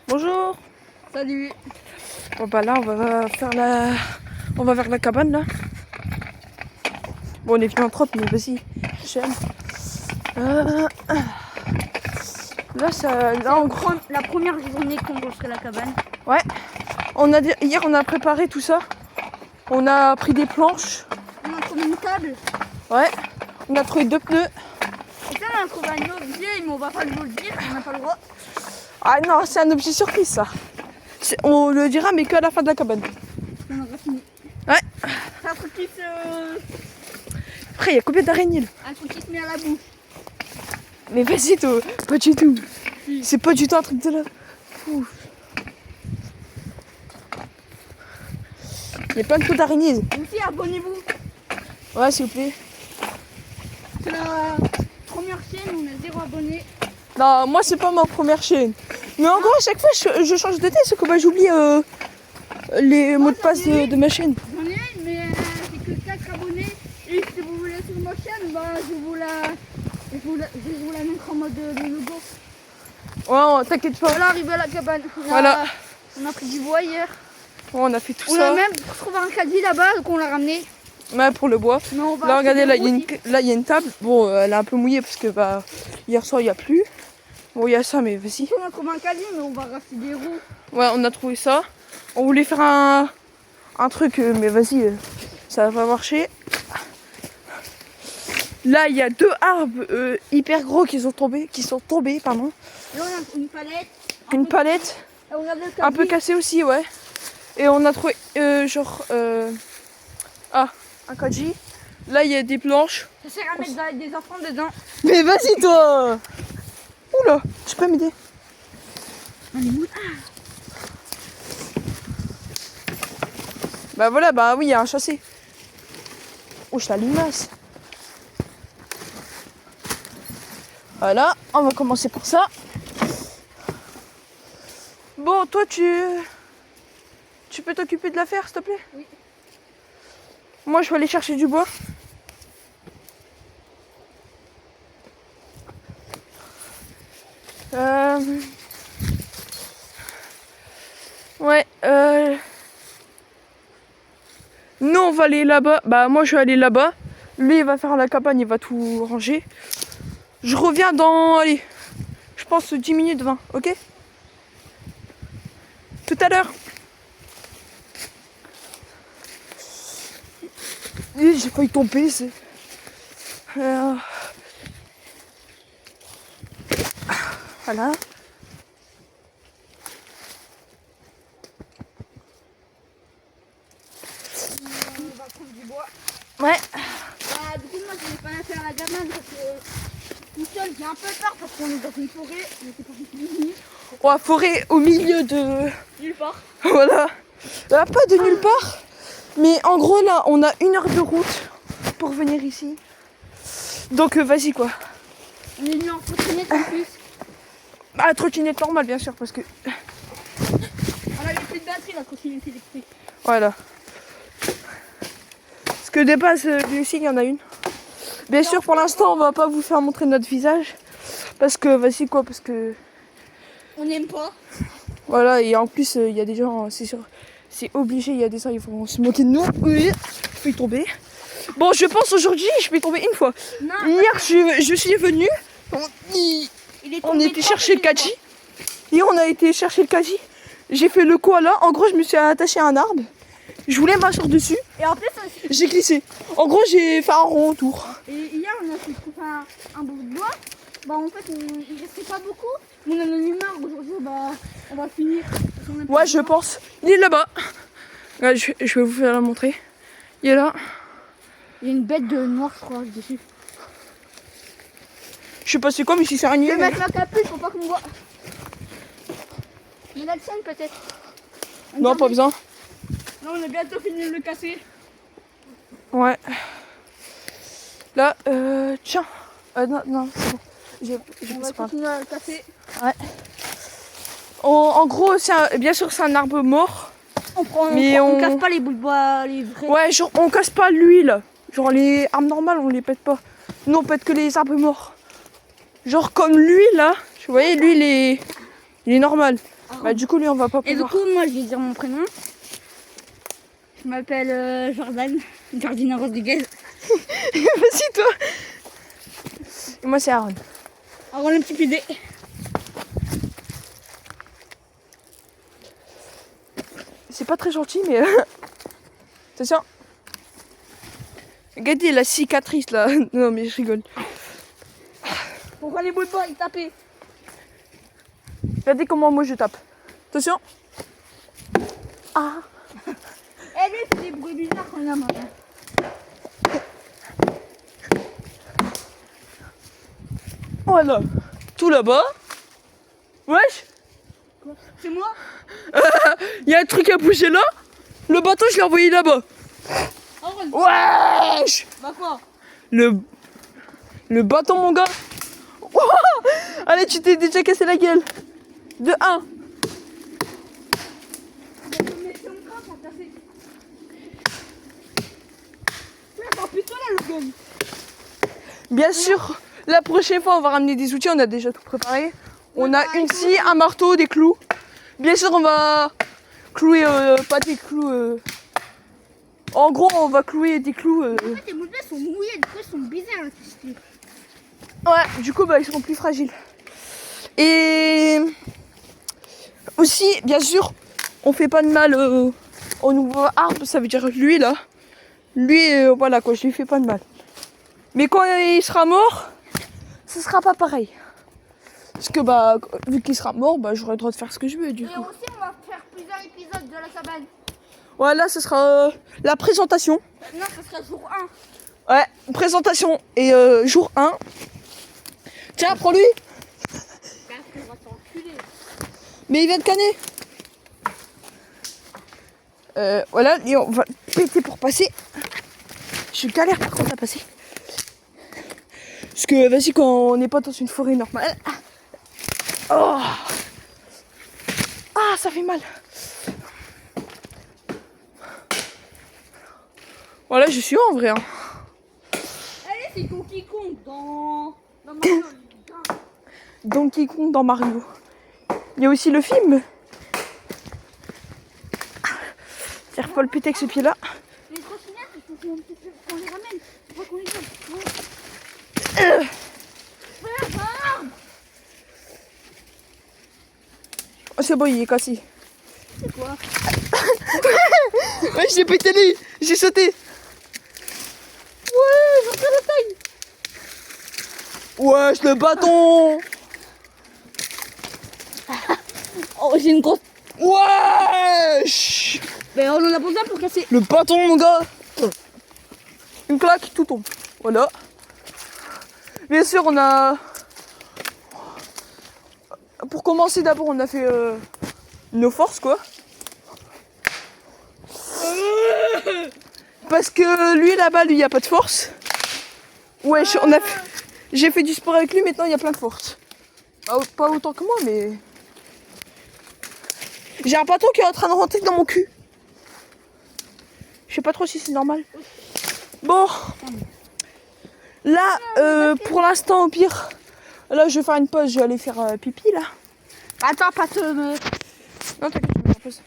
Bonjour. Salut. Bon bah là on va faire on va vers la cabane là. Bon on est venu en trotte mais vas-y, j'aime. Là ça. Là en gros. La première journée qu'on construit la cabane. Ouais. Hier on a préparé tout ça. On a pris des planches. On a trouvé une table. Ouais. On a trouvé 2 pneus. Et ça on a trouvé un objet, mais on va pas vous le dire, on n'a pas le droit. Ah non, c'est un objet surprise ça. On le dira mais qu'à la fin de la cabane. On aura fini. Ouais. C'est un truc qui se... Après il y a combien d'araignées là? Un truc qui se met à la bouche. Mais vas-y toi, pas du tout. C'est pas du tout un truc de là. Ouf. Il y a plein de trous d'araignées. Aussi, abonnez-vous. Ouais, s'il vous plaît. C'est la première chaîne, on a 0 abonnés. Non, moi c'est pas ma première chaîne. Mais en gros, à chaque fois je change de tête, c'est que bah, j'oublie les mots de passe de ma chaîne. J'en ai une, mais j'ai que 4 abonnés. Et si vous voulez sur ma chaîne, bah, je vous la mettre en mode le logo. Ouais, t'inquiète pas. Voilà, arrivé à la cabane. Voilà. On a pris du bois hier. Ouais, on a fait tout On ça. a même trouvé un caddie là-bas qu'on l'a ramené. Ouais, pour le bois. Mais on va Là, regardez, là, aussi. il y a une table. Bon, elle est un peu mouillée parce que bah, hier soir, il n'y a plus. Bon, il y a ça, mais vas-y. On a trouvé un caddie, mais on va racheter des roues. Ouais, on a trouvé ça. On voulait faire un truc, mais vas-y, ça va pas marcher. Là, il y a 2 arbres hyper gros qui sont tombés, pardon. Là, on a une palette. Une palette, Là, regardez le un peu caddie. cassée aussi, ouais. Et on a trouvé, un kaji. Là, il y a des planches. Ça sert à mettre des enfants dedans. Mais vas-y, toi! Oula, tu peux m'aider? Bah voilà, bah oui, il y a un chassé. Oh, je la limace. Voilà, on va commencer par ça. Bon, toi, tu peux t'occuper de l'affaire, s'il te plaît? Oui. Moi, je vais aller chercher du bois. Ouais, nous, on va aller là-bas. Bah, moi, je vais aller là-bas. Lui, il va faire la cabane, il va tout ranger. Je reviens dans, allez, je pense 10 minutes 20, ok? Tout à l'heure. J'ai failli tomber, c'est... Voilà. On va prendre du bois. Ouais. Bah, du coup, moi, je vais pas la faire à la cabane parce que tout seul, j'ai un peu peur parce qu'on est dans une forêt. Mais c'est pas fini. On va forêt au milieu de... Nulle part. Voilà. Pas de nulle part. Mais en gros, là, on a 1 heure de route pour venir ici. Donc, vas-y, quoi. On est venu en trottinette en plus. Ah, trottinette normale, bien sûr, parce que... On avait plus de batterie, la trottinette électrique. Voilà. Parce que de base, lui aussi, il y en a une. Bien sûr, pour l'instant, on va pas vous faire montrer notre visage. Parce que, vas-y, quoi, parce que... On n'aime pas. Voilà, et en plus, il y a des gens, c'est sûr, c'est obligé, il y a des gens, ils vont se moquer de nous. Oui, je vais tomber. Bon, je pense aujourd'hui, je vais tomber une fois. Non. Hier, je suis venue, on était chercher le kaji. Hier, on a été chercher le kaji. J'ai fait le koala. En gros, je me suis attachée à un arbre. Je voulais m'asseoir dessus. Et en plus, J'ai glissé. En gros, j'ai fait un rond autour. et hier, on a fait un bout de bois. Bah, en fait, il restait pas beaucoup. On en a eu marre. Aujourd'hui, bah, on va finir. Ouais, je pense. Il est là-bas. Ouais, je vais vous faire la montrer. Il est là. Il y a une bête de noir, je crois, dessus. Je sais pas c'est quoi, mais si c'est un Je vais mettre la capuche pour pas qu'on voit. Mais la tienne, peut-être. Non, pas besoin. Là, on a bientôt fini de le casser. Ouais. Là, tiens. Non, c'est bon. J'ai On pas va continuer à le casser. Ouais. En gros, bien sûr, c'est un arbre mort. On casse pas les bouts de bois, les vrais. Ouais, genre, on casse pas l'huile. Genre, les arbres normales, on les pète pas. Nous, on pète que les arbres morts. Genre, comme lui, là. Vous voyez, lui, il est normal. Bah du coup lui on va pas Et du pouvoir. coup, moi, je vais dire mon prénom. Je m'appelle Jordan, Jordina Rodriguez. Vas-y toi. Et moi c'est Aaron. Alors, on a un petit PD. C'est pas très gentil mais... Attention. Regardez la cicatrice là. Non mais je rigole. Pourquoi les boules pas, ils tapaient? Regardez comment moi je tape. Attention. Ah. Eh, lui, il fait des bruits bizarres quand il a mal. Voilà. Tout là-bas. Wesh. C'est moi? Il y a un truc à bouger là. Le bateau je l'ai envoyé là-bas. Aaron, Wesh. bah quoi? Le bâton mon gars. Oh, allez tu t'es déjà cassé la gueule. De 1. Bien sûr, la prochaine fois on va ramener des outils, on a déjà tout préparé. On a une scie, un marteau, des clous. Bien sûr on va clouer, pas des clous. En gros on va clouer des clous. En fait, les boules sont mouillées, du coup, elles sont bizarres. Là, Ouais, du coup bah, ils seront plus fragiles. Et aussi, bien sûr, on fait pas de mal au nouveau arbre, ça veut dire lui là. Lui, voilà quoi, je lui fais pas de mal. Mais quand il sera mort, ce sera pas pareil. Parce que bah, vu qu'il sera mort, bah j'aurai le droit de faire ce que je veux du Et coup. aussi, on va faire plusieurs épisodes de la cabane. Voilà, ce sera la présentation. Non, ce sera jour 1. Ouais, présentation et jour 1. Tiens, prends-lui. Parce qu'on va s'enculer. Mais il vient de canner. Voilà, et on va péter pour passer. Je galère par contre à passer. Parce que vas-y, quand on n'est pas dans une forêt normale. Oh. Ah, ça fait mal. Voilà, je suis en vrai. Hein. Allez, c'est Donkey Kong dans Mario. Donkey Kong dans Mario. Il y a aussi le film. Il faut le péter avec ce pied-là. Les trottinettes, il faut qu'on les ramène. Il faut qu'on les donne. Oh, c'est bon, il est cassé. C'est quoi? Ouais, j'ai pété lui. J'ai sauté. Ouais, j'ai fait la taille. Wesh, le bâton. Oh, j'ai une grosse. Wesh. Mais on en a besoin pour casser. Le bâton, mon gars. Une claque, tout tombe. Voilà. Bien sûr, on a... Pour commencer, d'abord, on a fait nos forces, quoi. Parce que lui, là-bas, lui, il n'y a pas de force. Wesh, on a fait... J'ai fait du sport avec lui, maintenant, il y a plein de force. Pas autant que moi, mais... J'ai un bâton qui est en train de rentrer dans mon cul. Je sais pas trop si c'est normal. Bon. Là, pour l'instant, au pire, là, je vais faire une pause. Je vais aller faire pipi, là. Attends, pas te. Non, t'inquiète, je vais faire une pause.